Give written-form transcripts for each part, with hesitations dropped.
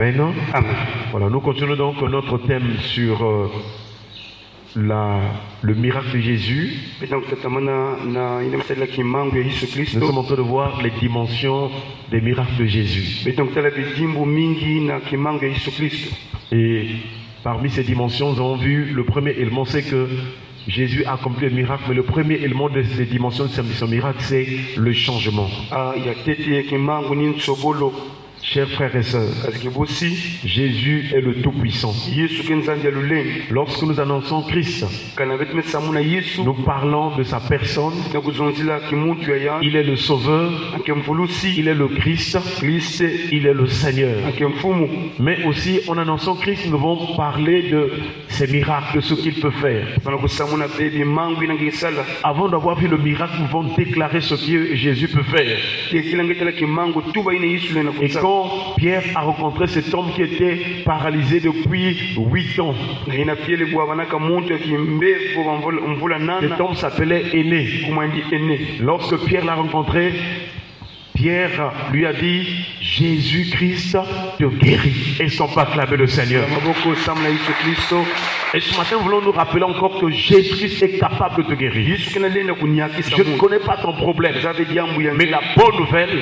Amen. Amen. Voilà, nous continuons donc notre thème sur le miracle de Jésus. Nous sommes en train de voir les dimensions des miracles de Jésus. Et parmi ces dimensions, nous avons vu le premier élément, c'est que Jésus a accompli le miracle, mais le premier élément de ces dimensions de ce miracle, c'est le changement. Chers frères et sœurs, Jésus est le Tout-Puissant. Lorsque nous annonçons Christ, nous parlons de sa personne. Il est le Sauveur, il est le Christ, il est le Seigneur. Mais aussi, en annonçant Christ, nous devons parler de ses miracles, de ce qu'il peut faire. Avant d'avoir vu le miracle, nous devons déclarer ce que Jésus peut faire. Et quand Pierre a rencontré cet homme qui était paralysé depuis 8 ans, cet homme s'appelait Aîné. Lorsque Pierre l'a rencontré, Pierre lui a dit: Jésus-Christ te guérit. Est-ce qu'on peut acclamer le Seigneur? Et ce matin, nous voulons nous rappeler encore que Jésus-Christ est capable de te guérir. Je ne connais pas ton problème, mais la bonne nouvelle,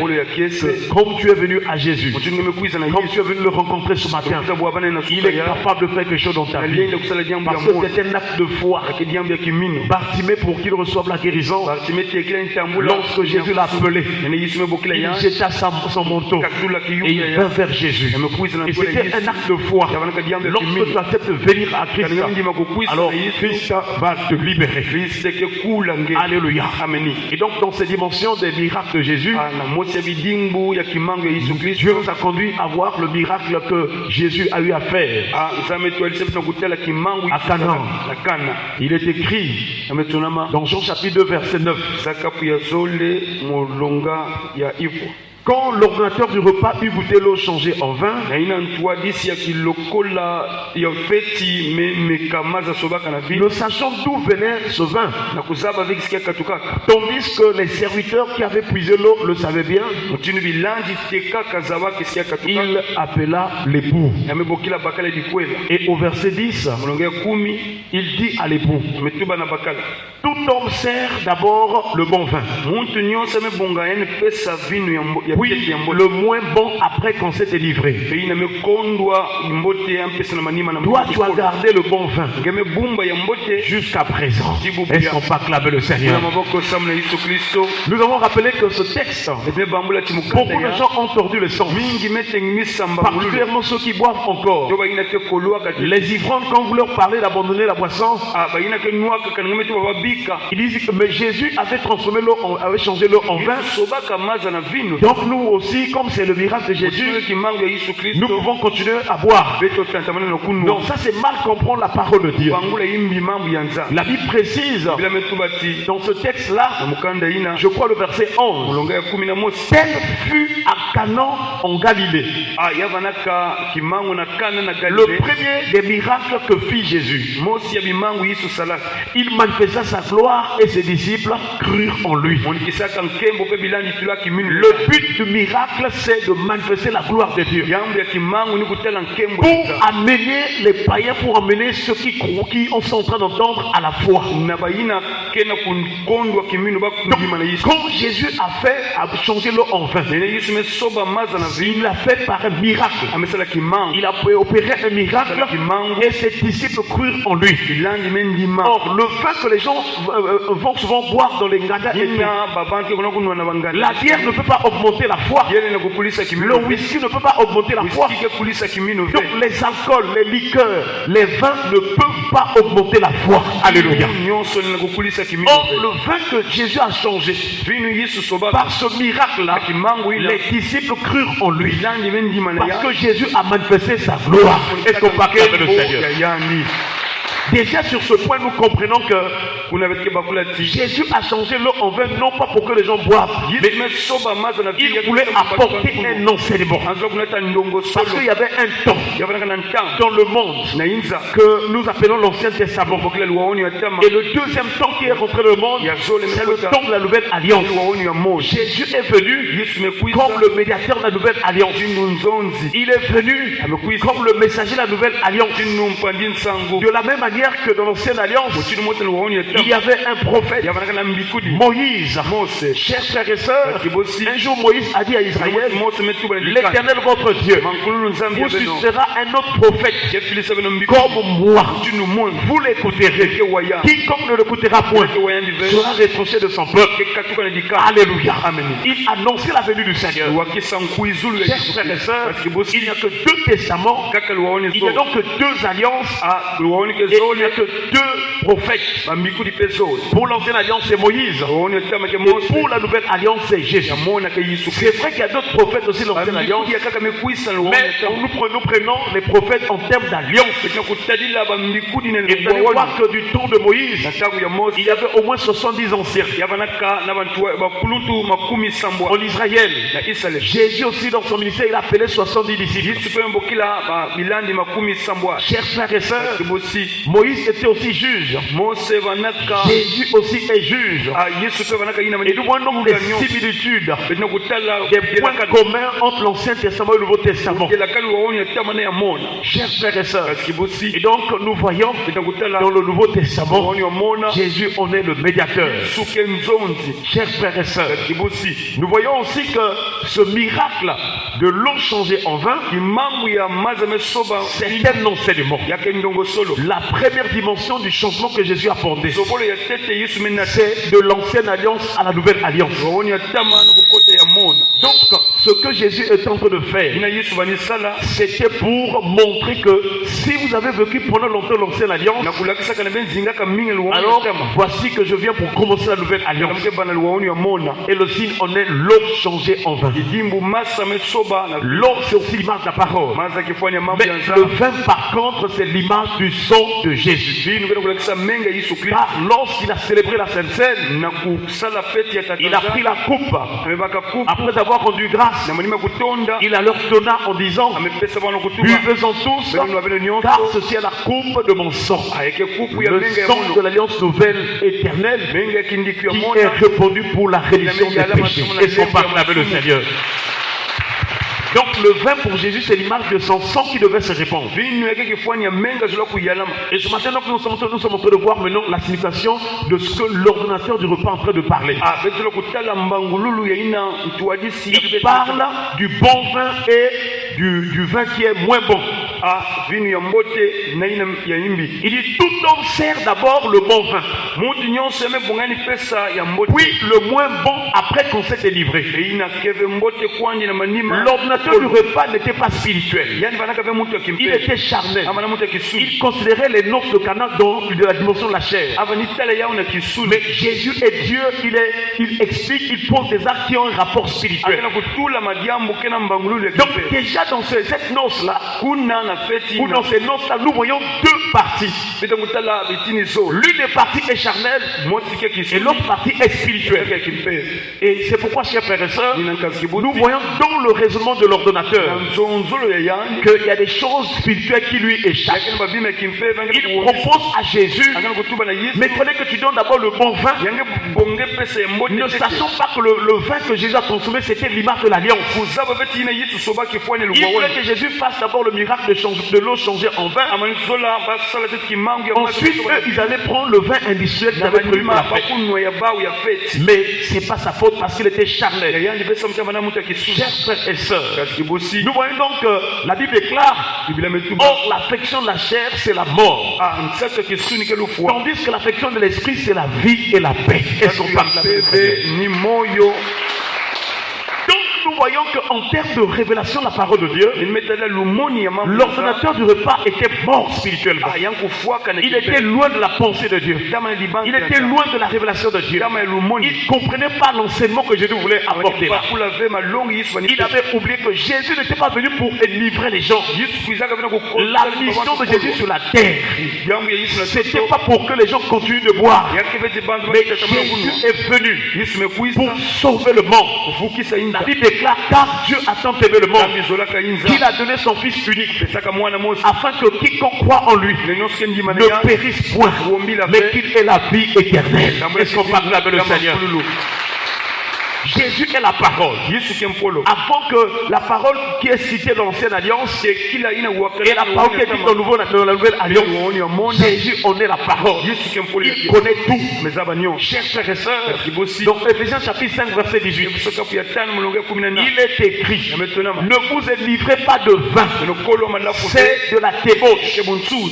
c'est comme tu es venu à Jésus, comme tu es venu le rencontrer ce matin, il est capable de faire quelque chose dans ta vie. Parce que c'est un acte de foi. Bartimée, pour qu'il reçoive la guérison, lorsque Jésus l'a appelé, il jeta son manteau et il vint vers Jésus. Et c'était un acte de foi. Lorsque tu acceptes de venir à Christ, alors Christ va te libérer. Alléluia. Et donc dans ces dimensions des miracles de Jésus, Dieu nous a conduit à voir le miracle que Jésus a eu à faire à Canaan. Il est écrit dans Jean chapitre 2 verset 9. Quand l'ordinateur du repas eut goûté l'eau changée en vin, ne sachant d'où venait ce vin, tandis que les serviteurs qui avaient puisé l'eau le savaient bien, il appela l'époux. Et au verset 10, il dit à l'époux: tout homme sert d'abord le bon vin, puis le moins bon après qu'on s'est délivré. Toi, tu as gardé le bon vin jusqu'à présent. Est-ce qu'on peut acclamer le Seigneur? Nous avons rappelé que ce texte, beaucoup de gens ont tordu le sens, particulièrement ceux qui boivent encore. Les ivrognes, quand vous leur parlez d'abandonner la boisson, ils disent: mais Jésus avait transformé l'eau, avait changé l'eau en vin. Donc nous aussi, comme c'est le miracle de Jésus, nous pouvons continuer à boire. Non, ça c'est mal comprendre la parole de Dieu. La Bible précise dans ce texte-là, je crois le verset 11, tel fut à Canaan en Galilée le premier des miracles que fit Jésus. Il manifesta sa gloire et ses disciples crurent en lui. Le but du miracle, c'est de manifester la gloire de Dieu, pour amener les païens, pour amener ceux qui sont en train d'entendre à la foi. Quand Jésus a changé l'eau en vin, il l'a fait par un miracle. Il a opéré un miracle et ses disciples crurent en lui. Or, le vin que les gens vont souvent boire dans les ngadas, la bière ne peut pas augmenter la foi. Le whisky ne peut pas augmenter la foi. Donc les alcools, les liqueurs, les vins ne peuvent pas augmenter la foi. Alléluia. Or, le vin que Jésus a changé, par ce miracle-là, les disciples crurent en lui. Parce que Jésus a manifesté sa gloire. Est-ce qu'on peut acclamer le Seigneur? Déjà sur ce point, nous comprenons que Jésus a changé l'eau en vin, non pas pour que les gens boivent, mais il voulait apporter un enseignement. Parce qu'il y avait un temps dans le monde que nous appelons l'Ancien Testament. Et le deuxième temps qui est rentré dans le monde, c'est le temps de la Nouvelle Alliance. Jésus est venu comme le médiateur de la Nouvelle Alliance. Il est venu comme le messager de la Nouvelle Alliance. De la même manière que dans l'Ancienne Alliance, il y avait un prophète, Moïse. Chers frères et sœurs, un jour Moïse a dit à Israël, l'Éternel votre Dieu vous suscitera un autre prophète comme moi. Vous l'écouterez. Quiconque ne l'écoutera point sera réproché de son peuple. Alléluia. Il annonçait la venue du Seigneur. Chers frères et sœurs, il n'y a que deux testaments, il n'y a donc que deux alliances, et il n'y a que deux prophètes. Pour l'ancienne alliance, c'est Moïse. Et pour la nouvelle alliance, c'est Jésus. C'est vrai qu'il y a d'autres prophètes aussi dans l'ancienne alliance, mais nous prenons les prophètes en termes d'alliance. Et vous allez voir que du temps de Moïse, il y avait au moins 70 anciens en Israël. Jésus aussi dans son ministère, il a appelé 70 disciples. Chers frères et sœurs, Moïse était aussi juge. Jésus aussi est juge. Et nous voyons des similitudes, des points communs entre l'Ancien Testament et le Nouveau Testament. Chers frères et sœurs, et donc nous voyons dans le Nouveau Testament, Jésus en est le médiateur. Chers frères et sœurs, nous voyons aussi que ce miracle de l'eau changée en vin, c'est un enseignement. La première dimension du changement que Jésus a apporté, c'est de l'ancienne alliance à la nouvelle alliance. Donc, ce que Jésus est en train de faire, c'était pour montrer que si vous avez vécu pendant longtemps l'ancienne alliance, alors voici que je viens pour commencer la nouvelle alliance. Et le signe en est l'eau changée en vin. L'eau, c'est aussi l'image de la parole. Mais le vin, par contre, c'est l'image du sang de Jésus. Car lorsqu'il a célébré la Sainte Seine, il a pris la coupe. Après avoir rendu grâce, il a leur donné en disant, buvez-en tous, car ceci est la coupe de mon sang. Le sang de l'alliance nouvelle éternelle qui est répandu pour la rémission des péchés. Et son partage le Seigneur. Donc le vin pour Jésus, c'est l'image de son sang qui devait se répandre. Et ce matin, donc, nous sommes en train de voir maintenant la signification de ce que l'ordonnateur du repas est en train de parler. Il parle du bon vin et du vin qui est moins bon. Il dit tout homme sert d'abord le bon vin, puis le moins bon après qu'on s'est délivré. L'ordonnateur du repas n'était pas spirituel, il était charnel. Il considérait les noces de Cana dans la dimension de la chair. Mais Jésus est Dieu, il explique, il pose des actes qui ont un rapport spirituel. Donc déjà dans cette noce-là, ou dans ces noces-là, nous voyons deux parties. L'une des parties est charnelle et l'autre partie est spirituelle. Et c'est pourquoi, chers frères et sœurs, nous voyons dans le raisonnement de l'ordonnateur qu'il y a des choses spirituelles qui lui échappent. Il propose à Jésus, mais il fallait que tu donnes d'abord le bon vin, ne sachant pas que le vin que Jésus a consommé c'était l'image de l'alliance. Il voulait que Jésus fasse d'abord le miracle de l'eau changée en vin. Ensuite, eux, ils allaient prendre le vin industriel qu'ils avaient prévu pour la fête. Mais c'est pas sa faute parce qu'il était charnel. Chers frères et sœurs, nous voyons donc que la Bible est claire. Or, l'affection de la chair, c'est la mort. Tandis que l'affection de l'esprit, c'est la vie et la paix. Est-ce qu'on parle? Donc, nous voyons qu'en termes de révélation de la parole de Dieu, l'ordonnateur du repas était mort spirituellement. Il était loin de la pensée de Dieu. Il était loin de la révélation de Dieu. Il ne comprenait pas l'enseignement que Jésus voulait apporter là. Il avait oublié que Jésus n'était pas venu pour livrer les gens. La mission de Jésus sur la terre, c'était pas pour que les gens continuent de boire. Mais Jésus est venu pour sauver le monde. La Bible déclare car Dieu a tant aimé le monde qu'il a donné son Fils unique afin que quiconque croit en lui ne périsse point, mais qu'il ait la vie éternelle. Est-ce qu'on parle avec le Seigneur? Jésus est la parole. Avant que la parole qui est citée dans l'Ancienne Alliance et la parole qui est dite dans la Nouvelle Alliance, Jésus en est la parole. Il connaît tout. Chers frères et sœurs, dans Éphésiens chapitre 5 verset 18, il est écrit: ne vous livrez pas de vin, c'est de la débauche.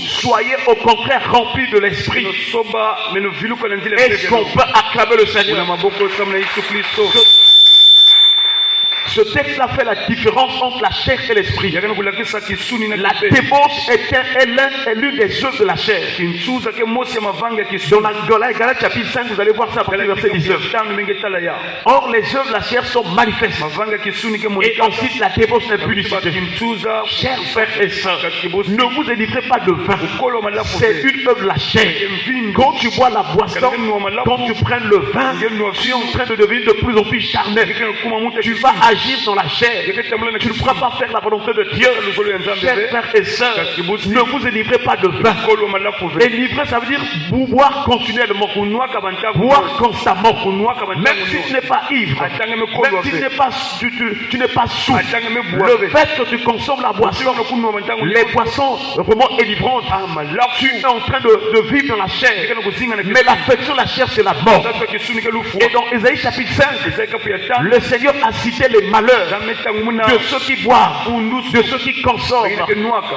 Soyez au contraire remplis de l'esprit. Est-ce qu'on peut acclamer le Seigneur? Ce texte-là fait la différence entre la chair et l'esprit. La débauche est l'une des œuvres de la chair. Dans la Galates chapitre 5, vous allez voir ça après le verset 19. Or, les œuvres de la chair sont manifestes. Et ensuite, la débauche n'est plus licitée. Chers frères et sœurs, ne vous délivrez pas de vin. C'est une œuvre de la chair. Quand tu bois la boisson, quand tu prends le vin, tu es en train de devenir de plus en plus charnel. Tu vas agir dans la chair. Tu ne pourras pas faire la volonté de Dieu. Chers frères et sœurs, ne vous délivrez pas de vin. Et livrer, ça veut dire boire continuellement, boire constamment, même si tu n'es pas ivre, même si tu n'es pas sous. Le fait que tu consommes la boisson, les boissons vraiment élivrantes, tu es en train de vivre dans la chair. Mais l'affection de la chair, c'est la mort. Et dans Ésaïe chapitre 5, le Seigneur a cité les malheurs de ceux qui boivent, de ceux qui consomment.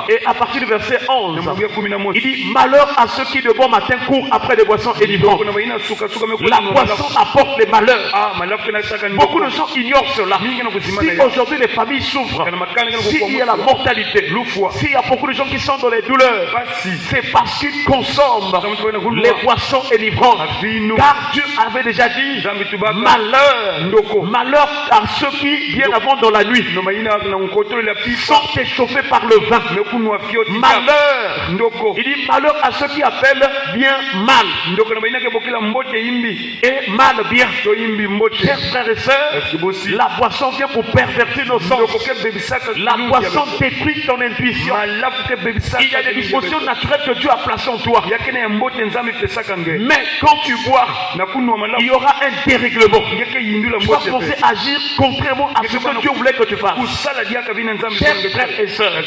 Et à partir du verset 11, il dit: malheur à ceux qui de bon matin courent après des boissons élivrantes. La boisson apporte les malheurs. Beaucoup de gens ignorent cela. Si aujourd'hui les familles souffrent, s'il y a la mortalité, s'il y a beaucoup de gens qui sont dans les douleurs, c'est parce qu'ils consomment les boissons élivrantes. Car Dieu avait déjà dit: malheur à ceux qui, bien avant dans la nuit, sont échauffés par le vin. Malheur. Il dit malheur à ceux qui appellent bien mal et mal bien. Chers frères et sœurs, la boisson vient pour pervertir nos sens. La boisson détruit ton intuition. Il y a des dispositions naturelles que Dieu a placées en toi. Mais quand tu bois, il y aura un dérèglement. Tu vas penser agir contrairement à ce que Dieu voulait que tu fasses. Chers frères et sœurs,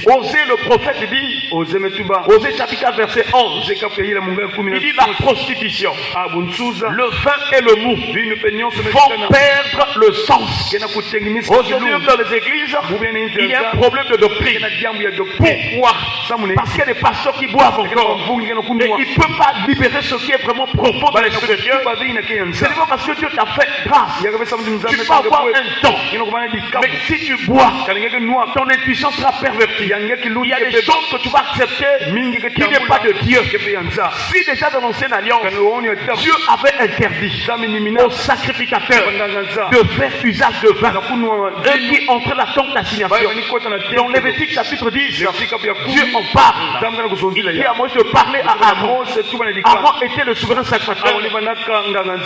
Osée le prophète dit, Osée chapitre 4 verset 11, il dit la prostitution, le vin et le mou vont perdre le sens. Aujourd'hui dans les églises, il y a un problème de doctrine. Pourquoi? Parce qu'il y a des pasteurs qui boivent encore et ils ne peuvent pas libérer ce qui est vraiment profond dans l'esprit de Dieu. C'est pas parce que Dieu t'a fait grâce. Tu vas avoir un temps. Mais si tu bois, ton intuition sera pervertie. Il y a des choses que tu vas accepter qui n'est pas de Dieu. Si déjà dans l'ancienne alliance, Dieu avait interdit aux sacrificateurs de faire usage de vin, eux qui entraient la tente d'assignation. Dans Lévitique chapitre 10, Dieu en parle. Il dit à Moïse de parler à Aaron. Aaron était le souverain sacrificateur.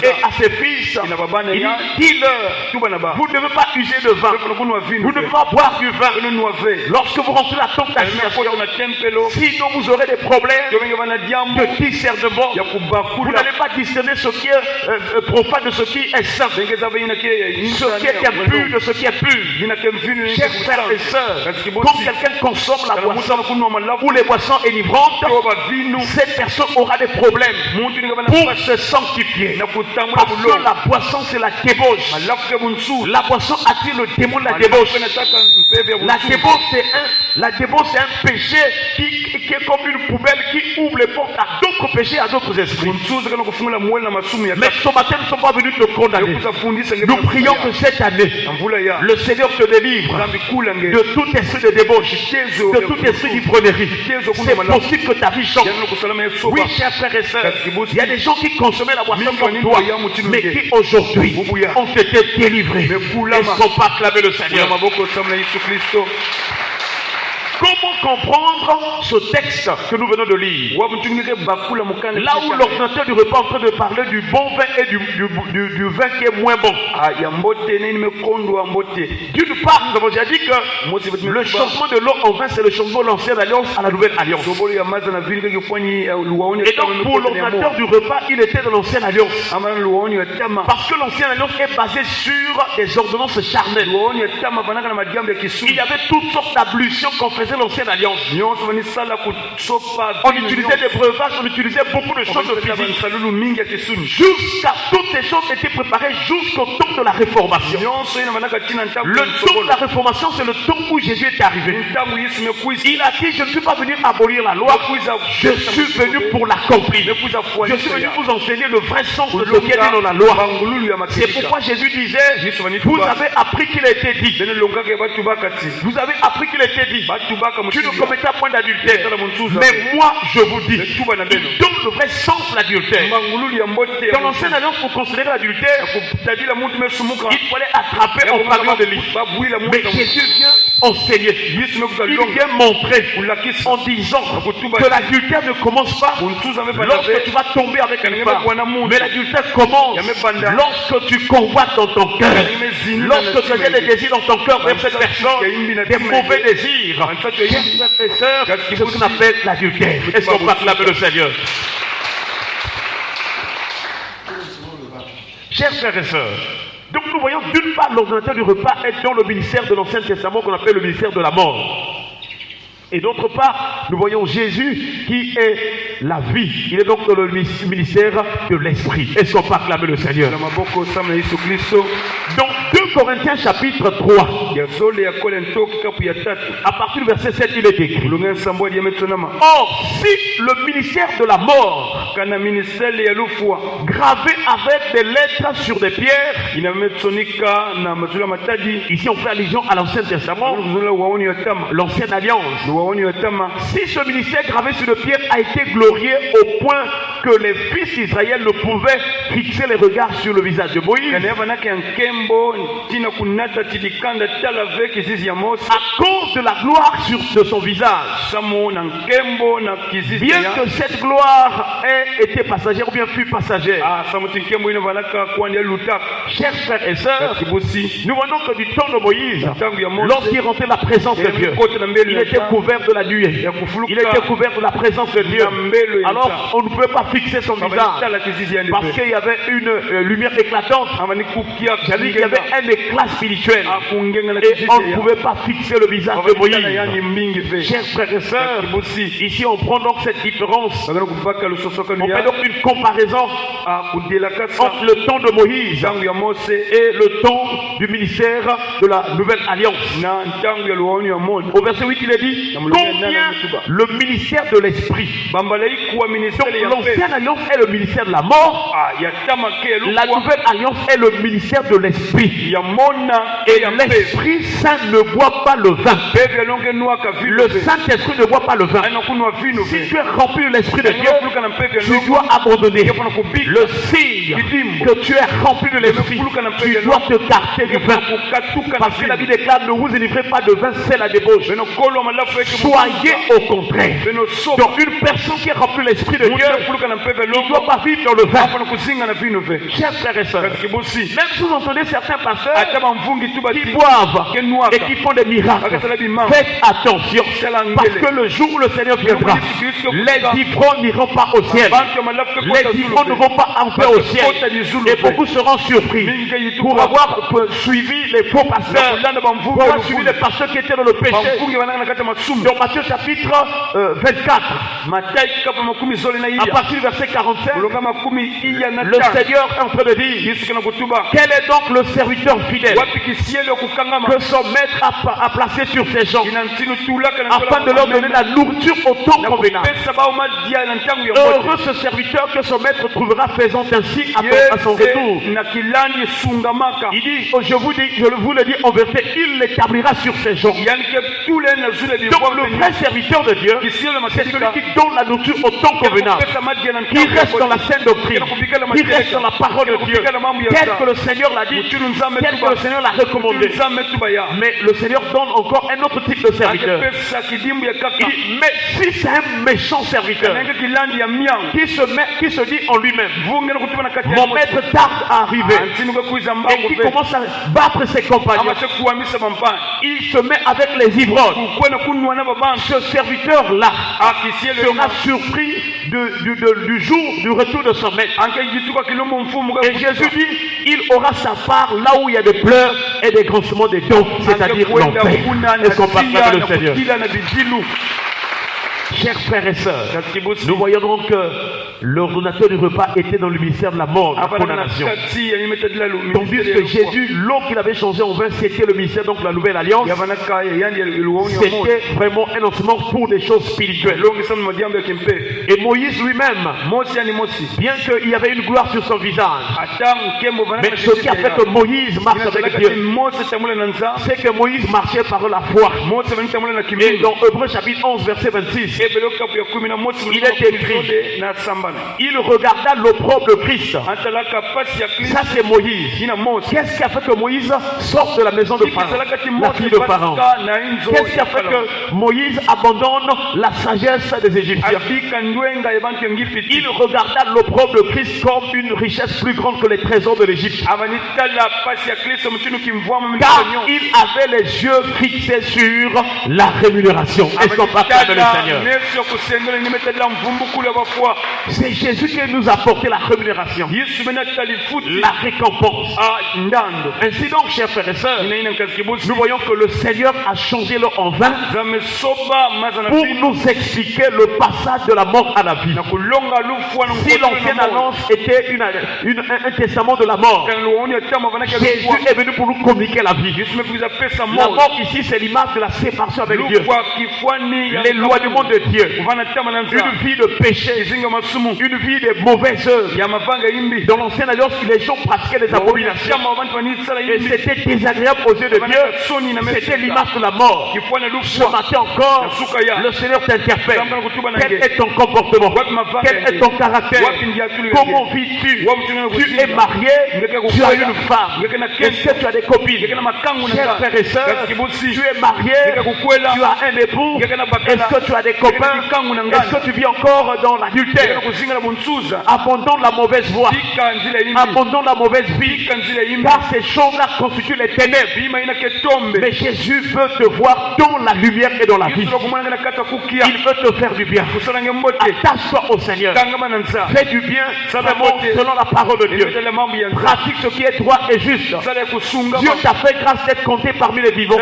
Et à ses fils, il dit: dis-leur, vous ne devez pas user de vin. Vous ne devez pas boire du vin lorsque vous rentrez la tente d'assignation. Sinon vous aurez des problèmes de discernement. Vous n'allez pas discerner ce qui est profane de ce qui est saint, ce qui est impur de ce qui est pur. Chers frères et sœurs, quand quelqu'un consomme la boisson ou les boissons élivrantes, cette personne aura des problèmes pour se sanctifier. Parce que la boisson, c'est la débauche. La boisson attire le démon de la débauche. La débauche, c'est un péché qui est comme une poubelle qui ouvre les portes à d'autres d'autres péchés, à d'autres esprits. Mais ce matin, nous ne sommes pas venus te condamner. Nous prions que cette année, le Seigneur te délivre de tout esprit de débauche, de tout esprit d'ivrognerie. C'est possible que ta vie change. Oui, chers frères et sœurs, il y a des gens qui consommaient la boisson comme toi, mais qui aujourd'hui ont été délivrés et ne sont pas acclamés le Seigneur. Comment comprendre ce texte que nous venons de lire? Là où l'ordinateur du repas est en train de parler du bon vin et du vin qui est moins bon. D'une part, nous avons déjà dit que le changement de l'eau en vin, c'est le changement de l'ancienne alliance à la nouvelle alliance. Et donc pour l'ordinateur du repas, il était de l'ancienne alliance. Parce que l'ancienne alliance est basée sur des ordonnances charnelles. Il y avait toutes sortes d'ablutions qu'on faisait l'ancienne alliance. On utilisait des breuvages, on utilisait beaucoup de choses physiques. Jusqu'à toutes ces choses étaient préparées jusqu'au temps de la réformation. Le temps de la réformation, c'est le temps où Jésus est arrivé. Il a dit, je ne suis pas venu abolir la loi, je suis venu pour l'accomplir. Je suis venu vous enseigner le vrai sens de ce qui est dit dans la loi. C'est pourquoi Jésus disait, vous avez appris qu'il a été dit. Vous avez appris qu'il a été dit. Tu ne commettras point d'adultère. Mais moi, je vous dis, il donne le vrai sens de l'adultère. Dans l'ancienne alliance, pour considérer l'adultère, il fallait attraper en flagrant délit. Mais Jésus vient enseigner. Il vient montrer en disant que l'adultère ne commence pas lorsque tu vas tomber avec une femme. Mais l'adultère commence lorsque tu convoites dans ton cœur. Lorsque tu as des désirs dans ton cœur vers cette personne, des mauvais désirs. C'est ce qu'on appelle l'adultère. Est-ce qu'on peut acclamer le Seigneur? Chers frères et sœurs, donc nous voyons d'une part l'ordinateur du repas est dans le ministère de l'Ancien Testament qu'on appelle le ministère de la mort. Et d'autre part, nous voyons Jésus qui est la vie. Il est donc dans le ministère de l'Esprit. Est-ce qu'on peut acclamer le Seigneur? Dans 2 Corinthiens chapitre 3, à partir du verset 7, il est écrit: or, si le ministère de la mort, gravé avec des lettres sur des pierres, ici on fait allusion à l'Ancien Testament, l'Ancienne Alliance. Si ce ministère gravé sur des pierres a été glorieux au point que les fils d'Israël ne pouvaient fixer les regards sur le visage de Moïse, à cause de la gloire de son visage, bien que cette gloire ait été passagère ou bien fut passagère. Chers frères et sœurs, nous voyons que du temps de Moïse, lorsqu'il rentrait la présence de Dieu, il était couvert de la nuée, il était couvert de la présence de Dieu. Alors on ne pouvait pas fixer son visage parce qu'il y avait une lumière éclatante. Il y avait un éclat spirituel et on ne pouvait pas fixer le visage de Moïse. Chers frères et sœurs, ici on prend donc cette différence. On fait donc une comparaison entre le temps de Moïse et le temps du ministère de la Nouvelle Alliance. Au verset 8, il est dit combien le ministère de l'Esprit. Donc l'Ancienne Alliance est le ministère de la mort. La Nouvelle Alliance est le ministère de l'Esprit. Et l'Esprit Saint ne boit pas le vin. Le Saint-Esprit ne boit pas le vin. Si tu es rempli de l'Esprit de Dieu, tu dois abandonner. Le signe que tu es rempli de l'Esprit, tu dois te garder du vin. Parce que la Bible déclare: ne vous délivrez pas de vin, c'est la débauche. Soyez au contraire. Donc une personne qui est remplie de l'Esprit de Dieu, il ne doit pas vivre dans le vin. Chers frères et sœurs, même si vous entendez certains pasteurs qui boivent et qui font des miracles, faites attention, parce que le jour où le Seigneur viendra, les ivrognes n'iront pas au ciel. Les ivrognes ne vont pas entrer au ciel. Et beaucoup seront surpris pour avoir suivi les faux pasteurs, pour avoir suivi les pasteurs qui étaient dans le péché. Dans Matthieu chapitre 24, à partir partir du verset 45, le Seigneur est en train de dire, quel est donc le serviteur fidèle que son maître a placé sur ses gens afin de leur donner la nourriture au temps convenable. Heureux ce serviteur que son maître trouvera faisant ainsi à son retour. Il dit, je vous le dis en vérité, il l'établira sur ses gens. Donc le vrai serviteur de Dieu, c'est celui qui donne la nourriture au temps convenable, qui reste dans la saine doctrine, qui reste dans la parole de Dieu, tel que le Seigneur l'a dit, tel que le Seigneur l'a recommandé. Mais le Seigneur donne encore un autre type de serviteur. Il dit, mais si c'est un méchant serviteur qui se dit en lui-même, mon maître tarde à arriver, et qui commence à battre ses compagnons, il se met avec les ivrognes. Ce serviteur-là sera surpris du jour du retour de son maître. Et Jésus dit, il aura sa part là où il y a des pleurs et des grincements des dents, c'est-à-dire l'enfer. Est-ce qu'on parle pas de le Seigneur? Chers frères et sœurs, nous voyons donc que l'ordonnateur du repas était dans le ministère de la mort, de la condamnation. Tandis que Jésus, l'eau qu'il avait changé en vin, c'était le ministère donc de la nouvelle alliance. C'était vraiment un enseignement pour des choses spirituelles. Et Moïse lui-même, bien qu'il y avait une gloire sur son visage, mais ce qui a fait que Moïse marche avec Dieu, c'est que Moïse marchait par la foi. Et dans Hébreux chapitre 11 verset 26, il est écrit, il regarda l'opprobre de Christ. Ça c'est Moïse. Qu'est-ce qui a fait que Moïse sorte de la maison de Pharaon, la fille de Pharaon? Qu'est-ce qui a fait que Moïse abandonne la sagesse des Égyptiens? Il regarda l'opprobre de Christ comme une richesse plus grande que les trésors de l'Égypte. Car il avait les yeux fixés sur la rémunération. Est-ce qu'on partage le Seigneur? C'est Jésus qui nous a apporté la rémunération, la récompense. Ainsi donc, chers frères et sœurs, nous voyons que le Seigneur a changé l'eau en vin pour nous expliquer le passage de la mort à la vie. Si l'ancienne alliance était un testament de la mort, Jésus est venu pour nous communiquer la vie. La mort ici, c'est l'image de la séparation avec Dieu, l'éloignement de Dieu, une vie de péché, une vie de mauvaises œuvres. Dans l'ancienne alliance, les gens pratiquaient des abominations et c'était désagréable aux yeux de Dieu. C'était l'image de la mort. Ce matin encore, le Seigneur t'interpelle. Quel est ton comportement? Quel est ton caractère? Comment vis-tu? Tu es marié, tu as une femme. Est-ce que tu as des copines? Chers frères et sœurs, tu es marié, tu as un époux. Est-ce que tu as des copains? Est-ce que tu vis encore dans l'adultère? Abandonne la mauvaise voie, abandonne la mauvaise vie, car ces choses-là constituent les ténèbres. Mais Jésus veut te voir dans la lumière et dans la vie. Il veut te faire du bien. Attache-toi au Seigneur, fais du bien vraiment selon la parole de Dieu. Pratique ce qui est droit et juste. Dieu t'a fait grâce d'être compté parmi les vivants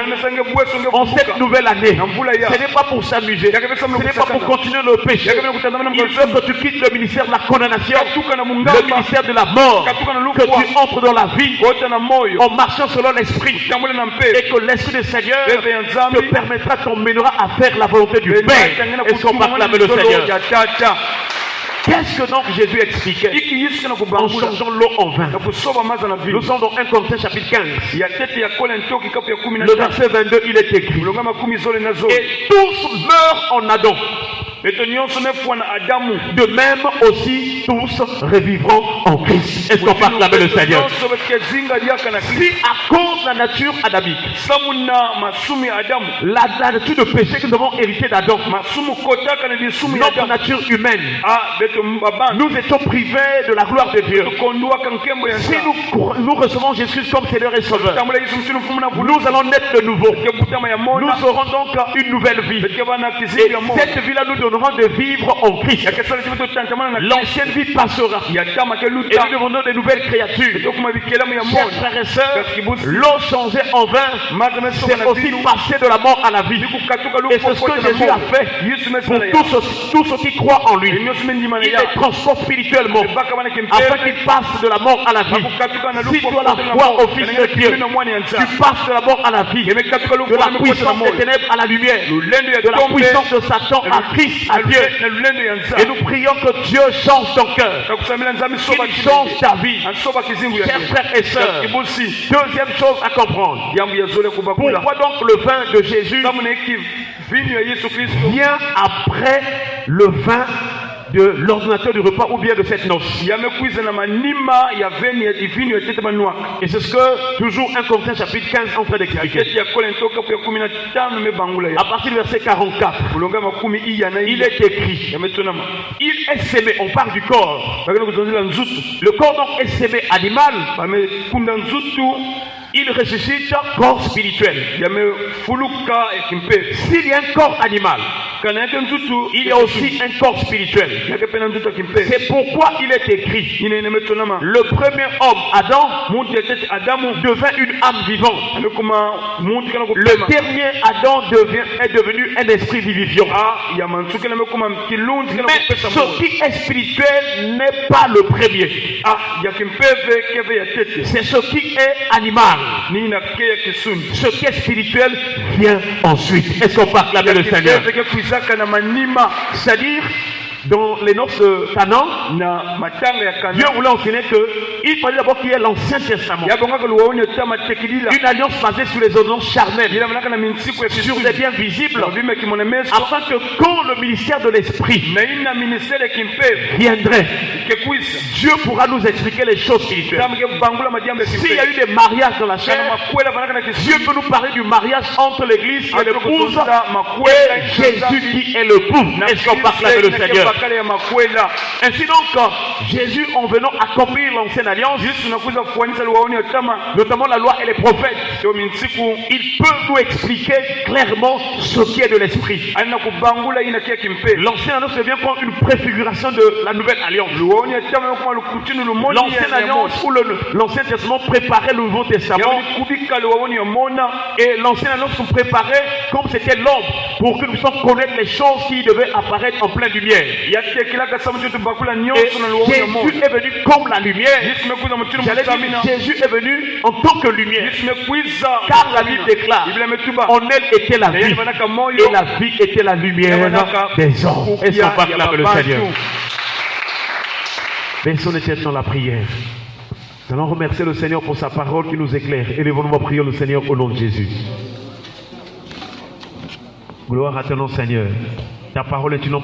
en cette nouvelle année. Ce n'est pas pour s'amuser, ce n'est pas pour continuer le péché. Il veut que tu quittes le ministère de la condamnation, le ministère de la mort, que tu entres dans la vie en marchant selon l'esprit, et que l'esprit du Seigneur te permettra, t'emmènera à faire la volonté du Père. Est-ce qu'on va acclamer le Seigneur? Qu'est-ce que donc Jésus expliquait en changeant l'eau en vin? Nous sommes dans 1 Corinthiens chapitre 15. Le verset 22, il est écrit, et tous meurent en Adam. De même aussi tous revivront en Christ. Est-ce qu'on peut acclamer le Seigneur? Si à cause de la nature adamique, la nature de péché que nous avons hérité d'Adam, notre nature humaine, nous étions privés de la gloire de Dieu. Si nous recevons Jésus comme Seigneur et Sauveur, nous allons naître de nouveau. Nous aurons donc une nouvelle vie. Et cette vie-là nous donnera ordonnerons de vivre en Christ. L'ancienne vie passera. Et nous devenons de nouvelles créatures. Chers frères et sœurs, l'eau changée en vin, c'est aussi passer de la mort à la vie. Et c'est ce que Jésus a fait pour tous ceux qui croient en lui. Il les transporte spirituellement afin qu'ils passent de la mort à la vie. Si tu as la foi au Fils de Dieu, tu passes de la mort à la vie, de la puissance des ténèbres à la lumière, de la puissance de Satan à Christ, à Dieu. Et nous prions que Dieu change ton cœur, qu'il change ta vie. Chers frères et sœurs, deuxième chose à comprendre. Pourquoi donc le vin de Jésus vient après le vin de l'ordinateur du repas ou bien de cette noce? Et c'est ce que toujours 1 Corinthiens chapitre 15 est en train d'expliquer. À partir du verset 44, il est écrit, il est sémé, on parle du corps. Le corps donc est sémé animal, il ressuscite corps spirituel. S'il y a un corps animal, il y a aussi un corps spirituel. C'est pourquoi il est écrit, le premier homme, Adam, devint une âme vivante. Le dernier Adam est devenu un esprit vivifiant. Mais ce qui est spirituel n'est pas le premier. C'est ce qui est animal. Ce qui est spirituel vient ensuite. Est-ce qu'on peut acclamer le Seigneur? C'est-à-dire, dans les noces de Canaan, Dieu voulait enseigner qu'il fallait d'abord qu'il y ait l'Ancien Testament. Une alliance basée sur les ordonnances charnelles, sur des biens visibles, afin que quand le ministère de l'Esprit viendrait, Dieu pourra nous expliquer les choses spirituelles. S'il y a eu des mariages dans la chair, Dieu peut nous parler du mariage entre l'Église et l'épouse et Jésus qui est le bout. Est-ce qu'on parle avec le Seigneur? Ainsi donc, Jésus, en venant accomplir l'ancienne alliance, notamment la loi et les prophètes, il peut nous expliquer clairement ce qui est de l'esprit. L'ancienne alliance devient comme une préfiguration de la nouvelle alliance. L'ancienne alliance où l'Ancien Testament préparait le Nouveau Testament, et l'ancienne alliance nous préparait comme c'était l'ombre pour que nous puissions connaître les choses qui devaient apparaître en pleine lumière. Et Jésus est venu comme la lumière. Jésus est venu en tant que lumière. Car la Bible déclare, en elle était la vie, et la vie était la lumière des hommes. Est-ce qu'on peut acclamer le Seigneur? Baissons les têtes dans la prière. Nous allons remercier le Seigneur pour sa parole qui nous éclaire. Élevons-nous à prier le Seigneur au nom de Jésus. Gloire à ton nom, Seigneur. Ta parole est une